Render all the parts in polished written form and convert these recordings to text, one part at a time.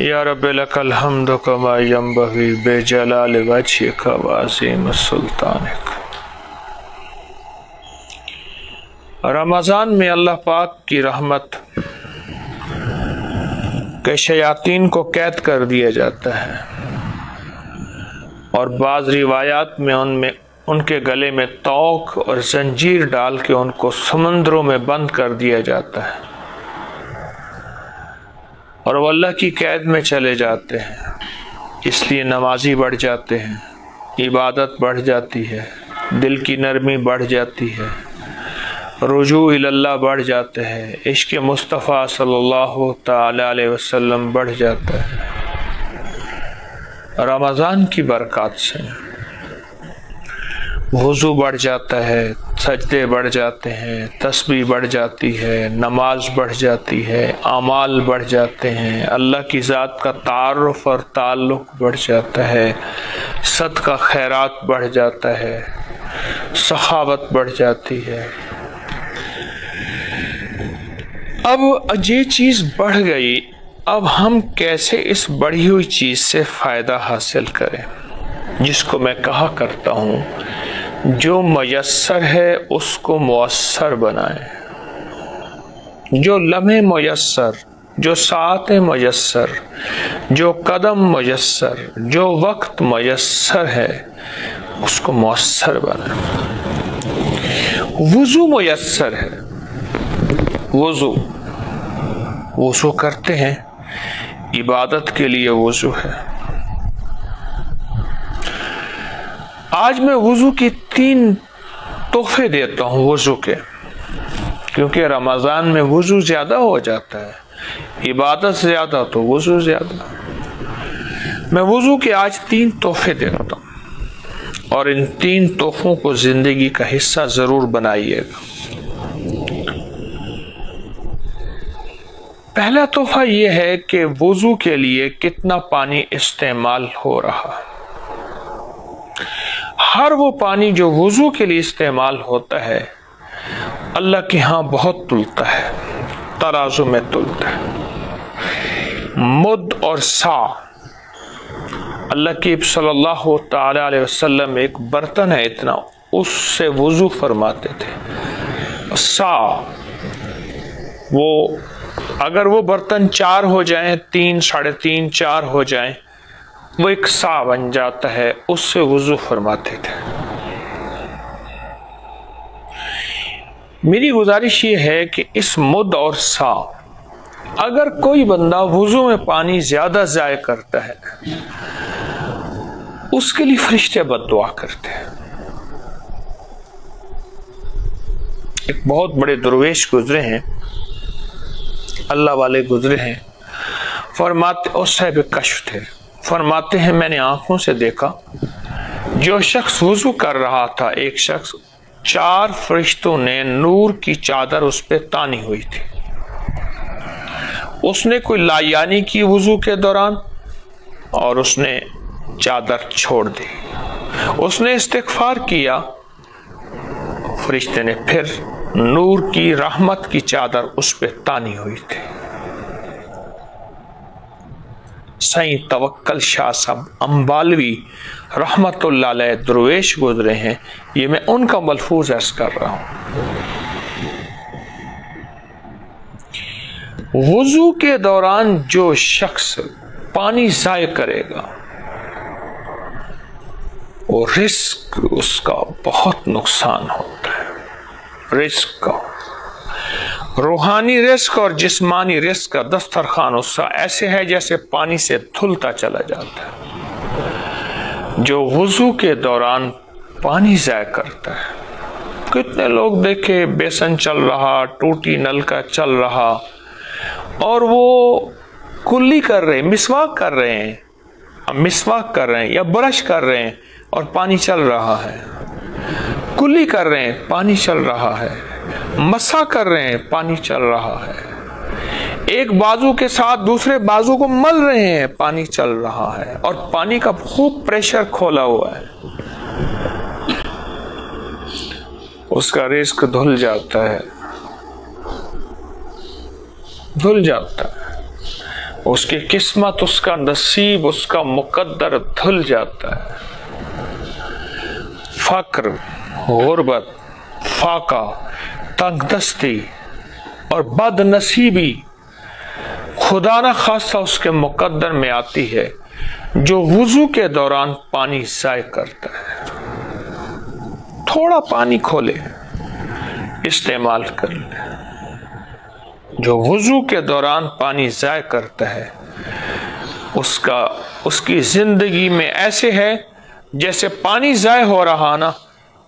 یا رب لکل حمد کما ینبغی بجلال وجهک وعظیم سلطانک۔ رمضان میں اللہ پاک کی رحمت کہ شیاطین کو قید کر دیا جاتا ہے، اور بعض روایات میں ان کے گلے میں توق اور زنجیر ڈال کے ان کو سمندروں میں بند کر دیا جاتا ہے، اور وہ اللہ کی قید میں چلے جاتے ہیں۔ اس لیے نمازی بڑھ جاتے ہیں، عبادت بڑھ جاتی ہے، دل کی نرمی بڑھ جاتی ہے، رجوع اللہ بڑھ جاتے ہیں، عشق مصطفیٰ صلی اللہ تعالی علیہ وسلم بڑھ جاتا ہے رمضان کی برکات سے۔ وضو بڑھ جاتا ہے، سجدے بڑھ جاتے ہیں، تسبیح بڑھ جاتی ہے، نماز بڑھ جاتی ہے، اعمال بڑھ جاتے ہیں، اللہ کی ذات کا تعارف اور تعلق بڑھ جاتا ہے، صدقہ خیرات بڑھ جاتا ہے، سخاوت بڑھ جاتی ہے۔ اب یہ چیز بڑھ گئی، اب ہم کیسے اس بڑھی ہوئی چیز سے فائدہ حاصل کریں؟ جس کو میں کہا کرتا ہوں، جو میسر ہے اس کو مؤثر بنائیں۔ جو لمحے میسر، جو ساعت میسر، جو قدم میسر، جو وقت میسر ہے اس کو مؤثر بنائیں۔ وضو میسر ہے، وضو کرتے ہیں، عبادت کے لیے وضو ہے۔ آج میں وضو کی 3 تحفے دیتا ہوں وضو کے، کیونکہ رمضان میں وضو زیادہ ہو جاتا ہے، عبادت زیادہ تو وضو زیادہ۔ میں وضو کے آج 3 تحفے دیتا ہوں، اور ان 3 تحفوں کو زندگی کا حصہ ضرور بنائیے گا۔ پہلا تحفہ یہ ہے کہ وضو کے لیے کتنا پانی استعمال ہو رہا۔ ہر وہ پانی جو وضو کے لیے استعمال ہوتا ہے اللہ کے ہاں بہت تلتا ہے، ترازو میں تلتا ہے۔ مد اور سا، اللہ کی صلی اللہ تعالی علیہ وسلم ایک برتن ہے اتنا، اس سے وضو فرماتے تھے۔ سا، وہ اگر وہ برتن 4 ہو جائیں، 3، 3.5، 4 ہو جائیں، وہ ایک سا بن جاتا ہے، اس سے وضو فرماتے تھے۔ میری گزارش یہ ہے کہ اس مد اور سا، اگر کوئی بندہ وضو میں پانی زیادہ ضائع کرتا ہے اس کے لیے فرشتے بد دعا کرتے ہیں۔ ایک بہت بڑے درویش گزرے ہیں، اللہ والے گزرے ہیں، فرماتے، اور صاحب کشف تھے، فرماتے ہیں میں نے آنکھوں سے دیکھا جو شخص وضو کر رہا تھا، ایک شخص، 4 فرشتوں نے نور کی چادر اس پہ تانی ہوئی تھی۔ اس نے کوئی لایانی کی وضو کے دوران اور اس نے چادر چھوڑ دی، اس نے استغفار کیا، فرشتے نے پھر نور کی رحمت کی چادر اس پہ تانی ہوئی تھی۔ سائیں توکل شاہ صاحب امبالوی رحمت اللہ علیہ درویش گزرے ہیں، یہ میں ان کا ملفوظ عرض کر رہا ہوں۔ وضو کے دوران جو شخص پانی ضائع کرے گا وہ رزق اس کا بہت نقصان ہوتا ہے۔ رزق کا، روحانی رزق اور جسمانی رزق کا دسترخوان اس کا ایسے ہے جیسے پانی سے دھلتا چلا جاتا ہے۔ جو وضو کے دوران پانی ضائع کرتا ہے، کتنے لوگ دیکھے بیسن چل رہا، ٹوٹی نل کا چل رہا، اور وہ کلی کر رہے ہیں، مسواک کر رہے ہیں یا برش کر رہے ہیں اور پانی چل رہا ہے، کلی کر رہے ہیں پانی چل رہا ہے، مسح کر رہے ہیں پانی چل رہا ہے، ایک بازو کے ساتھ دوسرے بازو کو مل رہے ہیں پانی چل رہا ہے، اور پانی کا خوب پریشر کھولا ہوا ہے، اس کا رزق دھل جاتا ہے، اس کی قسمت، اس کا نصیب، اس کا مقدر دھل جاتا ہے۔ فقر، غربت، فاقہ، تنگ دستی اور بد نصیبی خدا نہ خواستہ اس کے مقدر میں آتی ہے جو وضو کے دوران پانی ضائع کرتا ہے۔ تھوڑا پانی کھولے، استعمال کر لے۔ جو وضو کے دوران پانی ضائع کرتا ہے اس کی زندگی میں ایسے ہے جیسے پانی ضائع ہو رہا نا،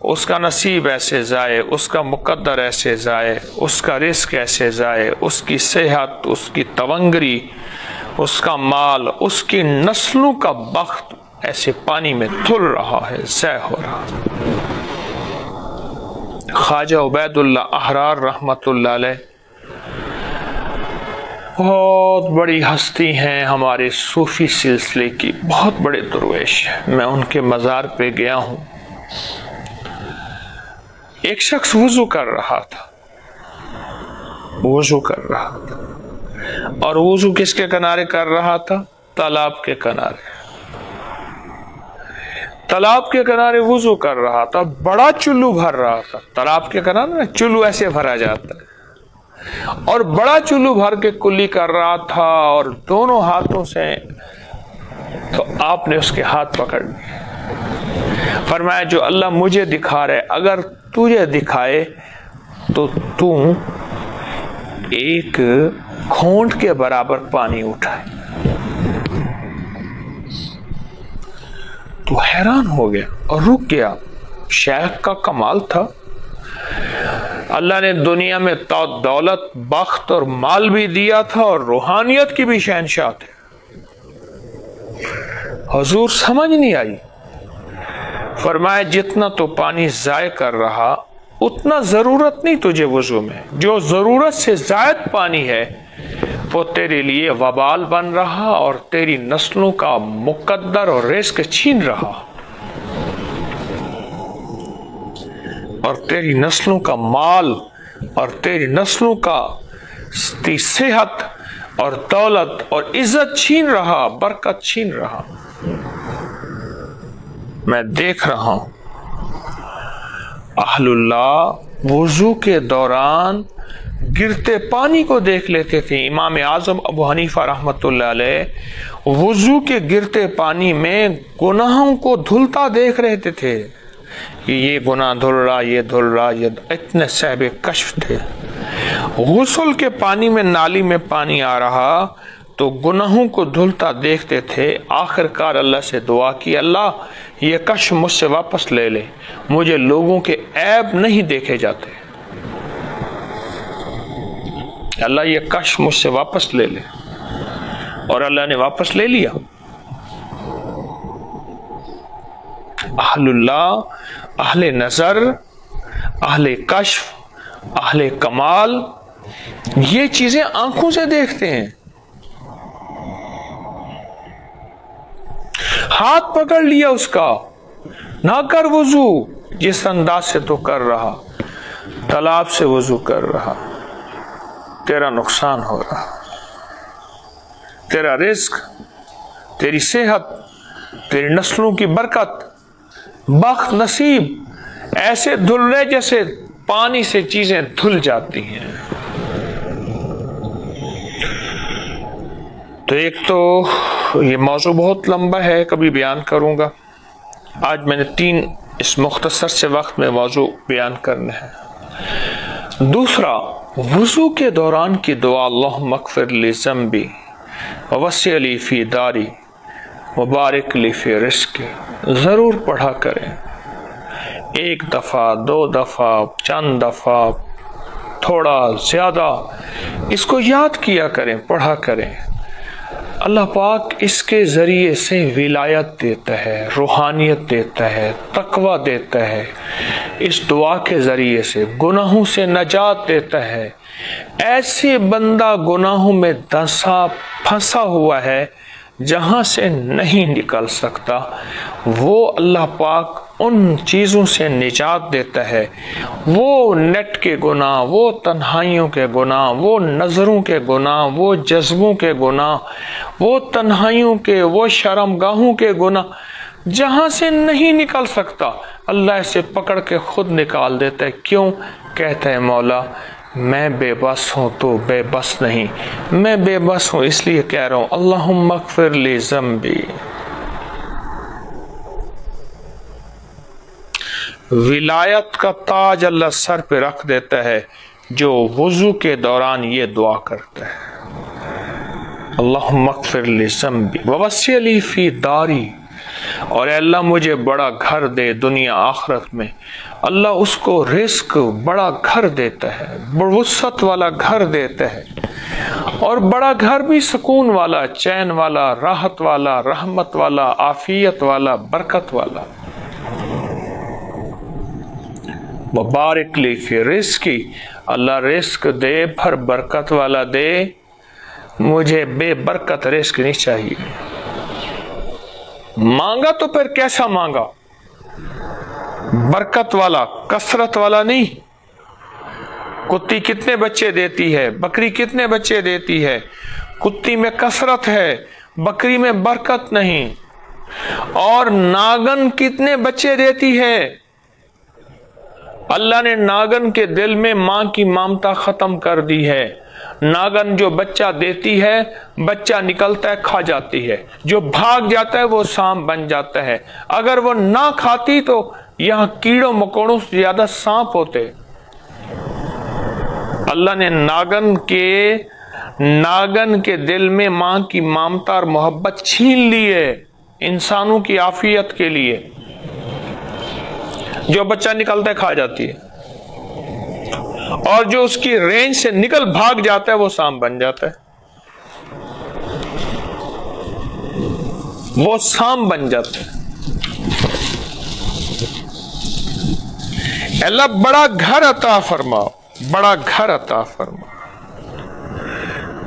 اس کا نصیب ایسے ضائع، اس کا مقدر ایسے ضائع، اس کا رزق ایسے ضائع، اس کی صحت، اس کی تونگری، اس کا مال، اس کی نسلوں کا بخت ایسے پانی میں دھل رہا ہے، ضائع ہو رہا ہے۔ خواجہ عبید اللہ احرار رحمت اللہ علیہ بہت بڑی ہستی ہیں ہمارے صوفی سلسلے کی، بہت بڑے درویش ہیں۔ میں ان کے مزار پہ گیا ہوں۔ ایک شخص وضو کر رہا تھا، اور وضو کس کے کنارے کر رہا تھا؟ تالاب کے کنارے۔ تالاب کے کنارے وضو کر رہا تھا، بڑا چلو بھر رہا تھا۔ تالاب کے کنارے چلو ایسے بھرا جاتا ہے، اور بڑا چلو بھر کے کلی کر رہا تھا، اور دونوں ہاتھوں سے تو آپ نے اس کے ہاتھ پکڑ لیے۔ فرمایا جو اللہ مجھے دکھا رہے، اگر تجھے دکھائے تو تو ایک کھونٹ کے برابر پانی اٹھائے۔ تو حیران ہو گیا اور رک گیا۔ شیخ کا کمال تھا، اللہ نے دنیا میں دولت، بخت اور مال بھی دیا تھا، اور روحانیت کی بھی شہنشاہ تھے۔ حضور سمجھ نہیں آئی، فرمایا جتنا تو پانی ضائع کر رہا اتنا ضرورت نہیں تجھے وضو میں، جو ضرورت سے زائد پانی ہے وہ تیرے لیے وبال بن رہا اور تیری نسلوں کا مقدر اور رزق چھین رہا، اور تیری نسلوں کا مال اور تیری نسلوں کا صحت اور دولت اور عزت چھین رہا، برکت چھین رہا۔ میں دیکھ رہا ہوں اہل اللہ وضو کے دوران گرتے پانی کو دیکھ لیتے تھے۔ امام اعظم ابو حنیفہ رحمت اللہ علیہ وضو کے گرتے پانی میں گناہوں کو دھلتا دیکھ رہتے تھے کہ یہ گناہ دھل رہا، یہ دھل رہا، یہ اتنے صاحب کشف تھے۔ غسل کے پانی میں نالی میں پانی آ رہا تو گناہوں کو دھلتا دیکھتے تھے۔ آخر کار اللہ سے دعا کی، اللہ یہ کشف مجھ سے واپس لے لے، مجھے لوگوں کے عیب نہیں دیکھے جاتے، اللہ یہ کشف مجھ سے واپس لے لے، اور اللہ نے واپس لے لیا۔ اہل اللہ، اہل نظر، اہل کشف، اہل کمال یہ چیزیں آنکھوں سے دیکھتے ہیں۔ ہاتھ پکڑ لیا اس کا، نہ کر وضو جس انداز سے تو کر رہا، تالاب سے وضو کر رہا، تیرا نقصان ہو رہا، تیرا رزق، تیری صحت، تیری نسلوں کی برکت، بخت، نصیب ایسے دھل رہے جیسے پانی سے چیزیں دھل جاتی ہیں۔ تو ایک تو یہ موضوع بہت لمبا ہے، کبھی بیان کروں گا، آج میں نے 3 اس مختصر سے وقت میں موضوع بیان کرنا ہے۔ دوسرا، وضو کے دوران کی دعا اللہم اغفر لی ذنبی ووسع لی فی داری وبارک لی فی رزقی ضرور پڑھا کریں، 1 دفعہ، 2 دفعہ، چند دفعہ، تھوڑا زیادہ اس کو یاد کیا کریں، پڑھا کریں۔ اللہ پاک اس کے ذریعے سے ولایت دیتا ہے، روحانیت دیتا ہے، تقوی دیتا ہے، اس دعا کے ذریعے سے گناہوں سے نجات دیتا ہے۔ ایسے بندہ گناہوں میں دھنسا پھنسا ہوا ہے جہاں سے نہیں نکل سکتا، وہ اللہ پاک ان چیزوں سے نجات دیتا ہے۔ وہ نیٹ کے گناہ، وہ تنہائیوں کے گناہ، وہ نظروں کے گناہ، وہ جذبوں کے گناہ، وہ تنہائیوں کے، وہ شرمگاہوں کے گناہ جہاں سے نہیں نکل سکتا، اللہ اسے پکڑ کے خود نکال دیتا ہے۔ کیوں؟ کہتا ہے مولا میں بے بس ہوں تو بے بس نہیں، میں بے بس ہوں اس لیے کہہ رہا ہوں اللہم اغفر لی ذنبی۔ ولایت کا تاج اللہ سر پہ رکھ دیتا ہے جو وضو کے دوران یہ دعا کرتا ہے، اللہم اغفر لی ذنبی ووسع لی فی داری، اور اے اللہ مجھے بڑا گھر دے دنیا آخرت میں۔ اللہ اس کو رزق بڑا گھر دیتا ہے، وسعت والا گھر دیتا ہے، اور بڑا گھر بھی سکون والا، چین والا، راحت والا، رحمت والا، عافیت والا، برکت والا۔ مبارک لی فی رزقی، اللہ رزق دے پر برکت والا دے، مجھے بے برکت رزق نہیں چاہیے۔ مانگا تو پھر کیسا مانگا؟ برکت والا، کثرت والا نہیں۔ کتی کتنے بچے دیتی ہے، بکری کتنے بچے دیتی ہے؟ کتی میں کثرت ہے، بکری میں برکت نہیں۔ اور ناگن کتنے بچے دیتی ہے؟ اللہ نے ناگن کے دل میں ماں کی ممتا ختم کر دی ہے۔ ناگن جو بچہ دیتی ہے، بچہ نکلتا ہے کھا جاتی ہے، جو بھاگ جاتا ہے وہ سانپ بن جاتا ہے۔ اگر وہ نہ کھاتی تو یہاں کیڑوں مکوڑوں سے زیادہ سانپ ہوتے۔ اللہ نے ناگن کے دل میں ماں کی ممتا اور محبت چھین لی ہے انسانوں کی عافیت کے لیے۔ جو بچہ نکلتا ہے کھا جاتی ہے، اور جو اس کی رینج سے نکل بھاگ جاتا ہے وہ سانپ بن جاتا ہے، وہ سانپ بن جاتا ہے۔ اللہ بڑا گھر عطا فرماؤ، بڑا گھر عطا فرماؤ۔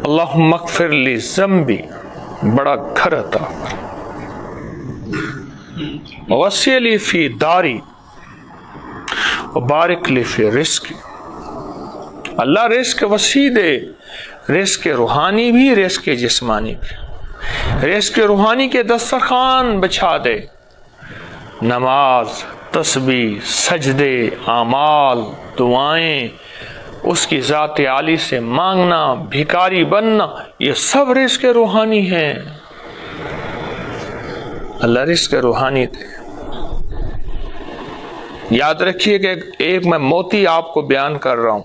اللہم اغفر لی ذنبی، بڑا گھر عطا فرماؤ۔ وسع لی فی داری وبارک لی فی رزقی، اللہ رزق وسیع دے، رزق روحانی بھی، رزق جسمانی بھی۔ رزق روحانی کے دسترخوان بچھا دے، نماز، تسبیح، سجدے، اعمال، دعائیں، اس کی ذات عالی سے مانگنا، بھکاری بننا، یہ سب رزق روحانی ہیں۔ اللہ رزق روحانی دے۔ یاد رکھیے کہ ایک میں موتی آپ کو بیان کر رہا ہوں،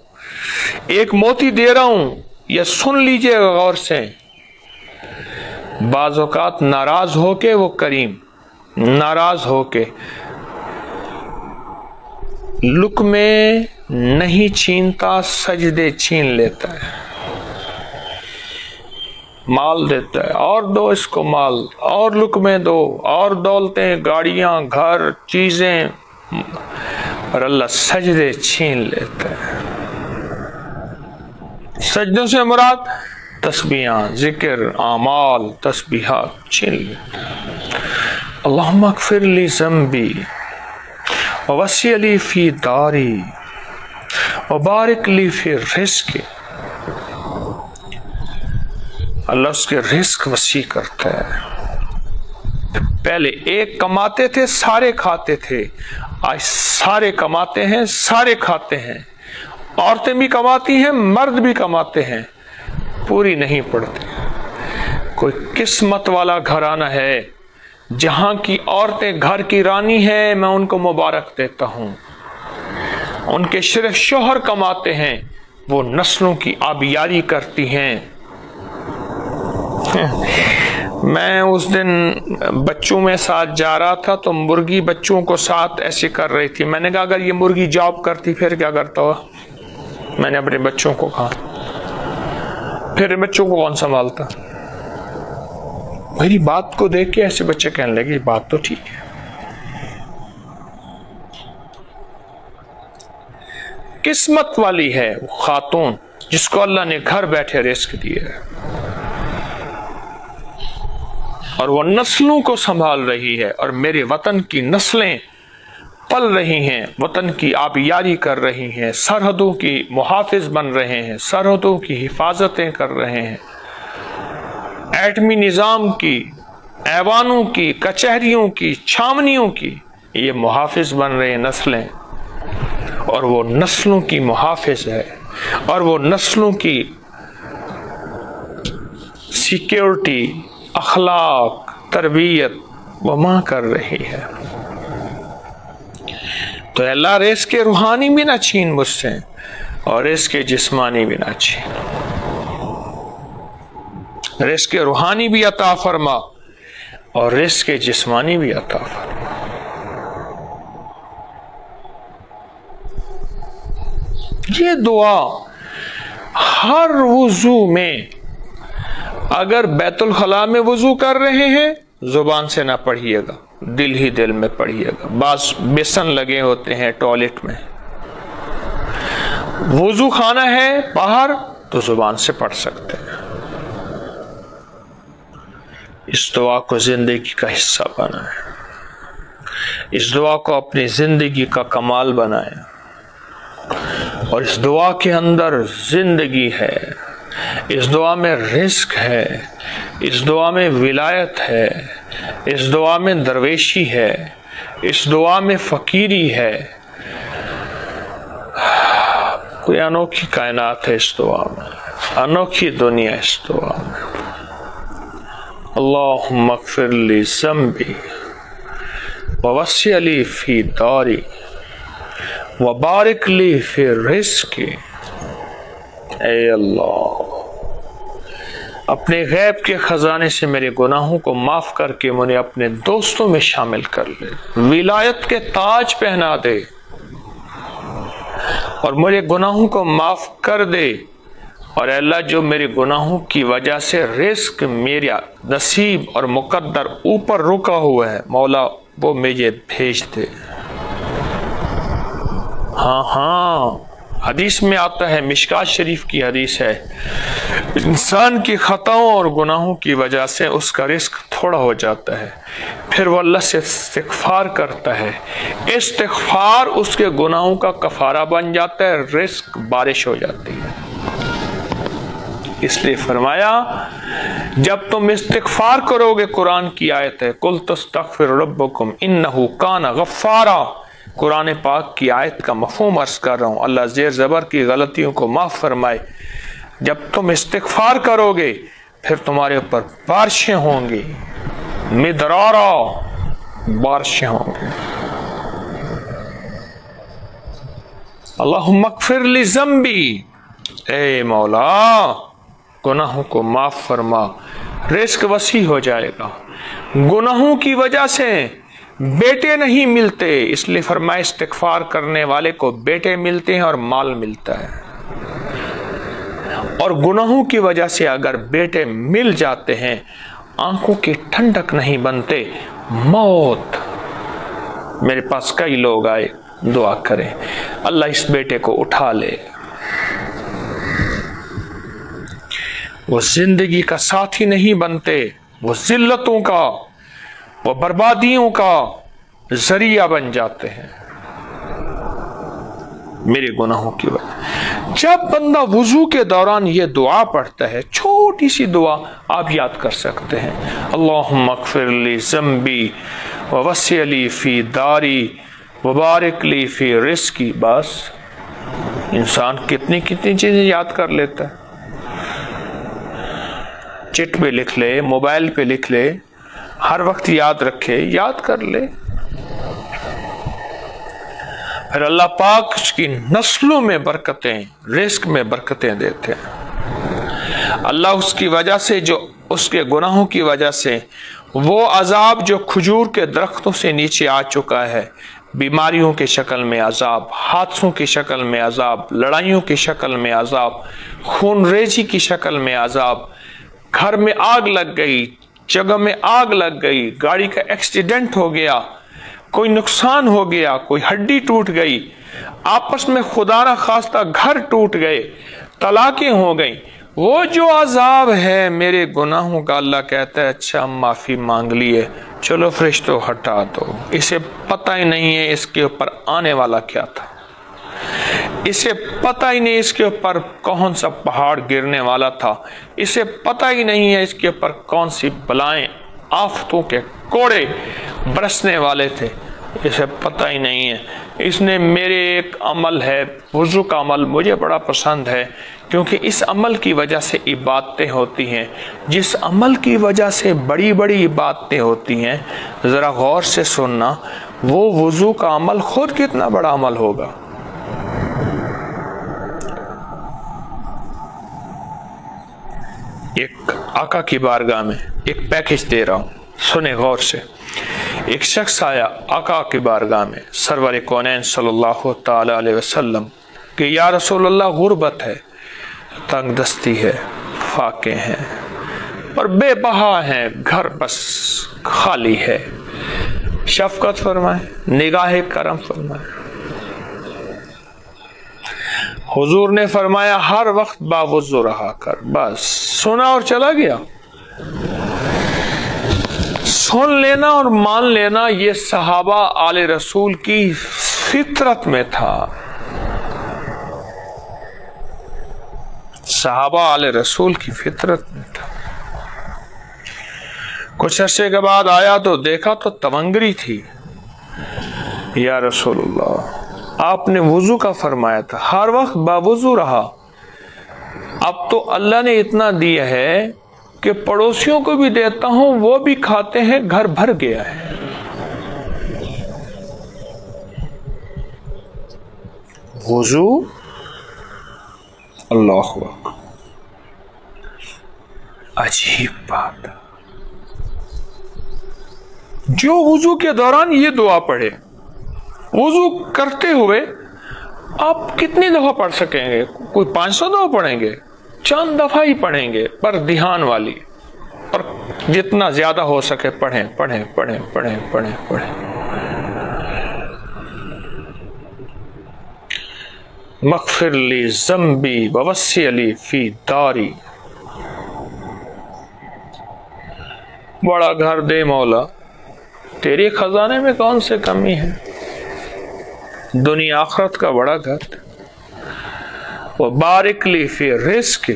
ایک موتی دے رہا ہوں، یہ سن لیجئے غور سے۔ بعض اوقات ناراض ہو کے وہ کریم، ناراض ہو کے لقمے نہیں چھینتا، سجدے چھین لیتا ہے، مال دیتا ہے، اور دو اس کو مال، اور لقمے دو، اور دولتیں، گاڑیاں، گھر، چیزیں، اور اللہ سجدے چھین لیتا ہے۔ سجدوں سے مراد تسبیحاں، ذکر، اعمال، تسبیحات چھین لیتا ہے۔ اللہم اغفر لی ذنبی ووسع لی فی داری وبارک لی فی رزقی، اللہ اس کے رزق وسیع کرتا ہے۔ پہلے ایک کماتے تھے، سارے کھاتے تھے، آج سارے کماتے ہیں، سارے کھاتے ہیں۔ عورتیں بھی کماتی ہیں، مرد بھی کماتے ہیں، پوری نہیں پڑتی۔ کوئی قسمت والا گھرانہ ہے جہاں کی عورتیں گھر کی رانی ہیں، میں ان کو مبارک دیتا ہوں۔ ان کے صرف شوہر کماتے ہیں، وہ نسلوں کی آبیاری کرتی ہیں۔ میں اس دن بچوں میں ساتھ جا رہا تھا تو مرغی بچوں کو ساتھ ایسے کر رہی تھی۔ میں نے کہا اگر یہ مرغی جاب کرتی پھر کیا کرتا ہوا؟ میں نے اپنے بچوں کو کہا، پھر بچوں کو کون سنبھالتا؟ میری بات کو دیکھ کے ایسے بچے کہنے لگے یہ بات تو ٹھیک ہے۔ قسمت والی ہے وہ خاتون جس کو اللہ نے گھر بیٹھے رزق دیا ہے۔ اور وہ نسلوں کو سنبھال رہی ہے، اور میرے وطن کی نسلیں پل رہی ہیں، وطن کی آبیاری کر رہی ہیں، سرحدوں کی محافظ بن رہے ہیں، سرحدوں کی حفاظتیں کر رہے ہیں، ایٹمی نظام کی، ایوانوں کی، کچہریوں کی، چھاونیوں کی یہ محافظ بن رہے ہیں نسلیں، اور وہ نسلوں کی محافظ ہے، اور وہ نسلوں کی سیکیورٹی، اخلاق، تربیت وہ ماں کر رہی ہے۔ تو اللہ رزق روحانی بھی نہ چھین مجھ سے، اور رزق جسمانی بھی نہ چھین، رزق روحانی بھی عطا فرما اور رزق جسمانی بھی عطا فرما۔ یہ دعا ہر وضو میں، اگر بیت الخلاء میں وضو کر رہے ہیں زبان سے نہ پڑھیے گا، دل ہی دل میں پڑھیے گا۔ بعض بیسن لگے ہوتے ہیں ٹوائلٹ میں، وضو خانہ ہے باہر تو زبان سے پڑھ سکتے ہیں۔ اس دعا کو زندگی کا حصہ بنائیں، اس دعا کو اپنی زندگی کا کمال بنائیں، اور اس دعا کے اندر زندگی ہے، اس دعا میں رزق ہے، اس دعا میں ولایت ہے، اس دعا میں درویشی ہے، اس دعا میں فقیری ہے۔ کوئی انوکھی کائنات ہے اس دعا میں، انوکھی دنیا اس دعا میں۔ اللہم اغفر لی ذنبی ووسع لی فی داری وبارک لی فی رزقی۔ اے اللہ، اپنے غیب کے خزانے سے میرے گناہوں کو معاف کر کے مجھے اپنے دوستوں میں شامل کر لے، ولایت کے تاج پہنا دے، اور میرے گناہوں کو معاف کر دے، اور اے اللہ جو میرے گناہوں کی وجہ سے رزق میرا نصیب اور مقدر اوپر رکا ہوا ہے مولا وہ مجھے بھیج دے۔ ہاں حدیث میں آتا ہے، مشکات شریف کی حدیث ہے، انسان کی خطاؤں اور گناہوں کی وجہ سے اس کا رزق تھوڑا ہو جاتا ہے، پھر وہ اللہ سے استغفار کرتا ہے، استغفار اس کے گناہوں کا کفارہ بن جاتا ہے، رزق بارش ہو جاتی ہے۔ اس لیے فرمایا جب تم استغفار کرو گے، قرآن کی آیت ہے قُلْ تَسْتَغْفِرُ رَبَّكُمْ إِنَّهُ كَانَ غَفَّارًا، قرآن پاک کی آیت کا مفہوم عرض کر رہا ہوں، اللہ زیر زبر کی غلطیوں کو معاف فرمائے۔ جب تم استغفار کرو گے پھر تمہارے اوپر بارشیں ہوں گی، مدرارا بارشیں ہوں گی۔ اللہم اغفر لی ذنبی، اے مولا گناہوں کو معاف فرما، رزق وسیع ہو جائے گا۔ گناہوں کی وجہ سے بیٹے نہیں ملتے، اس لیے فرمایا استغفار کرنے والے کو بیٹے ملتے ہیں اور مال ملتا ہے، اور گناہوں کی وجہ سے اگر بیٹے مل جاتے ہیں آنکھوں کی ٹھنڈک نہیں بنتے، موت۔ میرے پاس کئی لوگ آئے، دعا کریں اللہ اس بیٹے کو اٹھا لے، وہ زندگی کا ساتھی نہیں بنتے، وہ ذلتوں کا، وہ بربادیوں کا ذریعہ بن جاتے ہیں میرے گناہوں کی وجہ۔ جب بندہ وضو کے دوران یہ دعا پڑھتا ہے، چھوٹی سی دعا آپ یاد کر سکتے ہیں، اللہم اغفر لی ذنبی ووسع لی فی داری وبارک لی فی رزقی، بس انسان کتنی چیزیں یاد کر لیتا ہے، چٹ پہ لکھ لے، موبائل پہ لکھ لے، ہر وقت یاد رکھے، یاد کر لے، پھر اللہ پاک اس کی نسلوں میں برکتیں، رزق میں برکتیں دیتے ہیں۔ اللہ اس کی وجہ سے، جو اس کے گناہوں کی وجہ سے وہ عذاب جو کھجور کے درختوں سے نیچے آ چکا ہے، بیماریوں کی شکل میں عذاب، حادثوں کی شکل میں عذاب، لڑائیوں کی شکل میں عذاب، خون ریزی کی شکل میں عذاب، گھر میں آگ لگ گئی، جگہ میں آگ لگ گئی، گاڑی کا ایکسیڈنٹ ہو گیا، کوئی نقصان ہو گیا، کوئی ہڈی ٹوٹ گئی، آپس میں خدا نہ خواستہ گھر ٹوٹ گئے، طلاقیں ہو گئیں، وہ جو عذاب ہے میرے گناہوں کا، اللہ کہتا ہے اچھا معافی مانگ لیے، چلو فرشتوں ہٹا دو، اسے پتہ ہی نہیں ہے اس کے اوپر آنے والا کیا تھا، اسے پتہ ہی نہیں اس کے اوپر کون سا پہاڑ گرنے والا تھا، اسے پتہ ہی نہیں ہے اس کے اوپر کون سی بلائیں آفتوں کے کوڑے برسنے والے تھے، اسے پتہ ہی نہیں ہے۔ اس نے میرے ایک عمل ہے، وضو کا عمل مجھے بڑا پسند ہے، کیونکہ اس عمل کی وجہ سے عبادتیں ہوتی ہیں، جس عمل کی وجہ سے بڑی بڑی عبادتیں ہوتی ہیں، ذرا غور سے سننا، وہ وضو کا عمل خود کتنا بڑا عمل ہوگا۔ ایک آقا کی بارگاہ میں ایک پیکج دے رہا ہوں، سنیں غور سے۔ ایک شخص آیا آقا کی بارگاہ میں سرور کونین صلی اللہ تعالی علیہ وسلم کہ یا رسول اللہ غربت ہے، تنگ دستی ہے، فاقے ہیں اور بے بہا ہیں، گھر بس خالی ہے، شفقت فرمائے، نگاہ کرم فرمائے۔ حضور نے فرمایا ہر وقت باوضو رہا کر، بس سنا اور چلا گیا۔ سن لینا اور مان لینا یہ صحابہ آل رسول کی فطرت میں تھا، صحابہ آل رسول کی فطرت میں تھا۔ کچھ عرصے کے بعد آیا تو دیکھا تو تونگری تھی۔ یا رسول اللہ آپ نے وضو کا فرمایا تھا، ہر وقت باوضو رہا، اب تو اللہ نے اتنا دیا ہے کہ پڑوسیوں کو بھی دیتا ہوں، وہ بھی کھاتے ہیں، گھر بھر گیا ہے۔ وضو اللہ اکبر، عجیب بات۔ جو وضو کے دوران یہ دعا پڑھے، وضو کرتے ہوئے آپ کتنی دفعہ پڑھ سکیں گے؟ کوئی 500 دفعہ پڑھیں گے؟ چند دفعہ ہی پڑھیں گے، پر دھیان والی، اور جتنا زیادہ ہو سکے پڑھیں پڑھیں پڑھیں پڑھیں پڑھیں پڑھیں۔ مغفر لی ذنبی ووسع لی فی داری، بڑا گھر دے مولا، تیرے خزانے میں کون سے کمی ہے، دنیا آخرت کا بڑا گھر، وبارک لی فی رزق،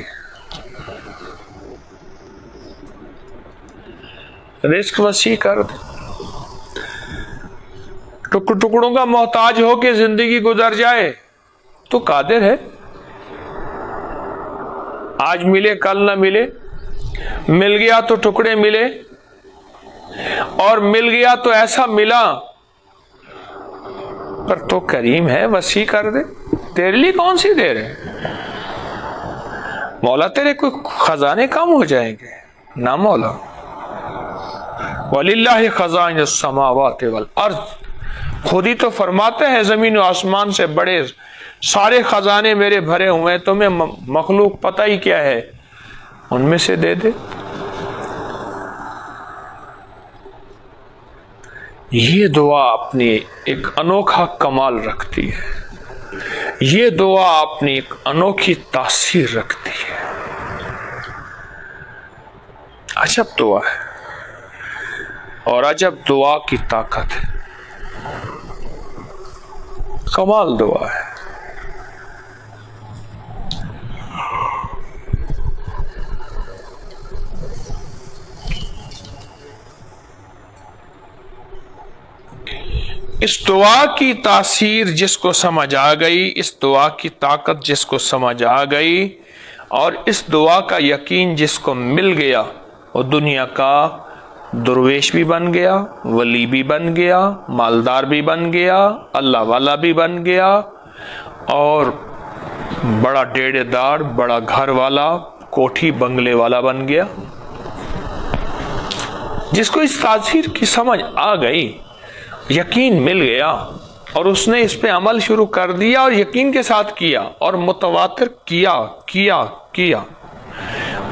رزق وسیع کر دے، ٹکڑوں کا محتاج ہو کے زندگی گزر جائے تو قادر ہے، آج ملے کل نہ ملے، مل گیا تو ٹکڑے ملے، اور مل گیا تو ایسا ملا، پر تو کریم ہے، وسیع کر دے، تیرے لیے کون سی دیر ہے مولا، تیرے کوئی خزانے کم ہو جائیں گے نہ مولا۔ وَلِلَّهِ خَزَائِنُ السَّمَاوَاتِ وَالْأَرْضِ، خود ہی تو فرماتے ہیں زمین و آسمان سے بڑے سارے خزانے میرے بھرے ہوئے ہیں، تمہیں مخلوق پتہ ہی کیا ہے، ان میں سے دے دے۔ یہ دعا اپنی ایک انوکھا کمال رکھتی ہے، یہ دعا اپنی ایک انوکھی تاثیر رکھتی ہے، عجب دعا ہے، اور عجب دعا کی طاقت ہے، کمال دعا ہے۔ اس دعا کی تاثیر جس کو سمجھ آ گئی، اس دعا کی طاقت جس کو سمجھ آ گئی، اور اس دعا کا یقین جس کو مل گیا، وہ دنیا کا درویش بھی بن گیا، ولی بھی بن گیا، مالدار بھی بن گیا، اللہ والا بھی بن گیا، اور بڑا ڈیڑے دار، بڑا گھر والا، کوٹھی بنگلے والا بن گیا۔ جس کو اس تاثیر کی سمجھ آ گئی، یقین مل گیا، اور اس نے اس پہ عمل شروع کر دیا، اور یقین کے ساتھ کیا، اور متواتر کیا۔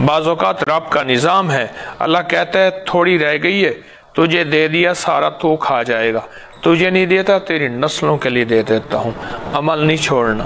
بعض اوقات رب کا نظام ہے، اللہ کہتا ہے تھوڑی رہ گئی ہے، تجھے دے دیا، سارا تو کھا جائے گا، تجھے نہیں دیتا، تیری نسلوں کے لیے دے دیتا ہوں، عمل نہیں چھوڑنا۔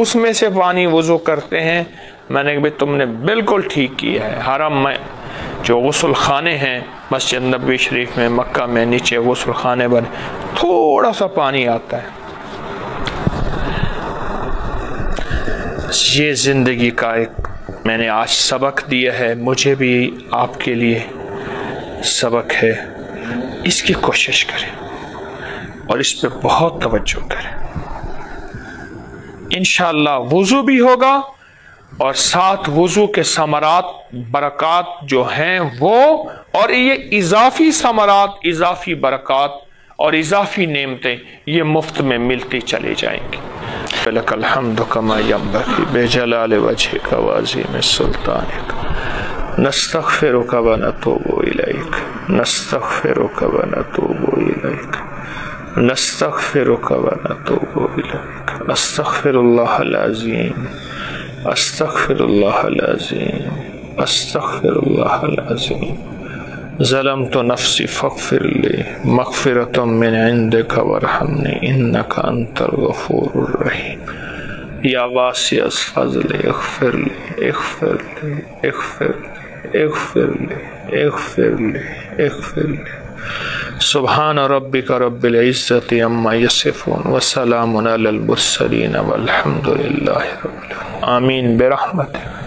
اس میں سے پانی وضو کرتے ہیں. میں نے کہا تم نے بالکل ٹھیک کیا ہے. حرم میں جو غسل خانے ہیں مسجد نبوی شریف میں، مکہ میں نیچے غسل خانے بنے، تھوڑا سا پانی آتا ہے. یہ زندگی کا ایک میں نے آج سبق دیا ہے، مجھے بھی آپ کے لیے سبق ہے. اس کی کوشش کریں اور اس پہ بہت توجہ کریں. انشاءاللہ وضو بھی ہوگا اور ساتھ وضو کے ثمرات برکات جو ہیں وہ، اور یہ اضافی ثمرات، اضافی برکات اور اضافی نعمتیں یہ مفت میں ملتی چلی جائیں گی. لک الحمد کما ینبغی بجلال وجهک وعظیم سلطانک نستغفرک ونتوب الیک نستغفرک ونتوب الیک نستغفرک ونتوب الیک استغفر اللہ العظیم استغفر اللہ العظیم استغفر اللہ العظیم. ظلمت نفسی فاغفر لی مغفرۃ من عندک وارحمنی انک انت الغفور الرحیم. یا واسع الفضل اغفر لی اغفر لی اغفر لی اغفر لی اغفر لی اغفر لی. سبحان ربک رب العزت عما یصفون وسلام علی المرسلین والحمد للہ رب العالمین. آمین برحمتک.